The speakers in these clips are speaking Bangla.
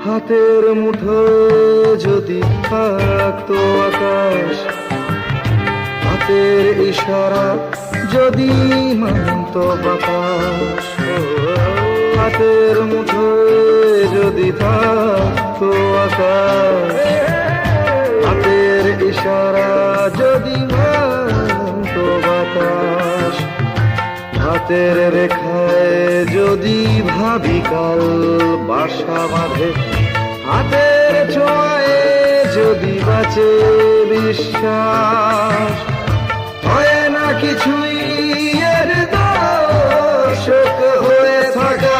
হাতের মুঠো যদি থাকতো আকাশ, হাতের ইশারা যদি মানত বাতাস, হাতের মুঠো যদি থাকতো আকাশ, হাতের ইশারা যদি মানত বাতাস, হাতের রেখায় যদি ভাবি কাল বাসা বাঁধে, হাতের ছোঁয়ায় যদি বাঁচে বিশ্বাস, হয় না কিছুই এর দর্শক হয়ে থাকা,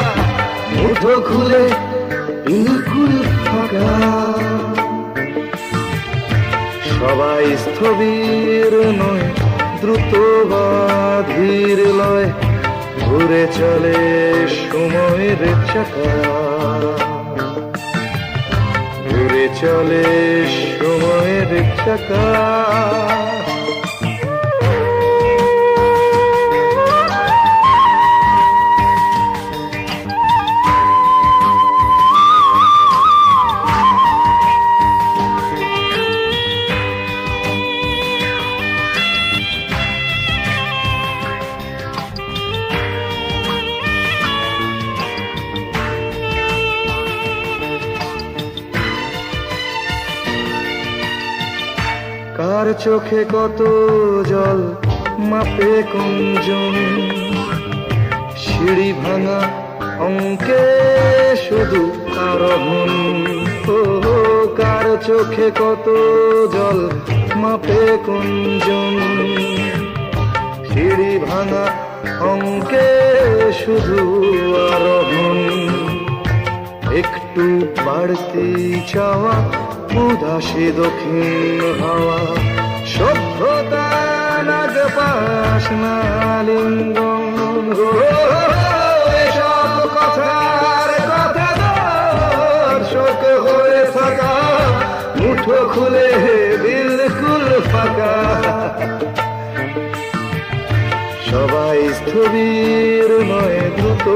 মুঠো খুলে বিলকুল ফাঁকা। সবাই স্থবির নয়, দ্রুত বা ধীর লয়, ঘুরে চলে সময়ের চাকা, ঘুরে চলে সময়ের চাকা। কার চোখে কত জল মাপে কোনজন, সিঁড়ি ভাঙা অঙ্কে শুধু আরোহণ। কার চোখে কত জল মাপে কোনজন, সিঁড়ি ভাঙা অঙ্কে শুধু আরোহণ। একটু বাড়তি চাওয়া উদাসী দক্ষিণ হাওয়া, সভ্যতা নাগ পাশ না লিঙ্গন। এসব কথার কথা দর্শক হয়ে থাকা, মুঠো খুলে বিলকুল ফাঁকা। সবাই স্থবির নয়, দ্রুত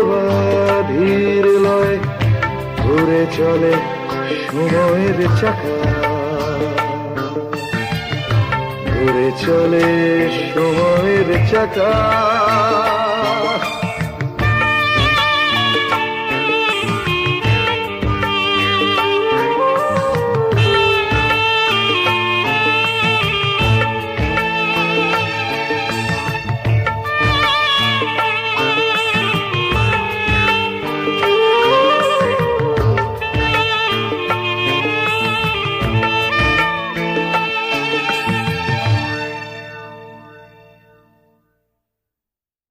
বা ধীর লয়, ঘুরে চলে সময়ের চাকা, ঘুরে চলে সময়ের চাকা।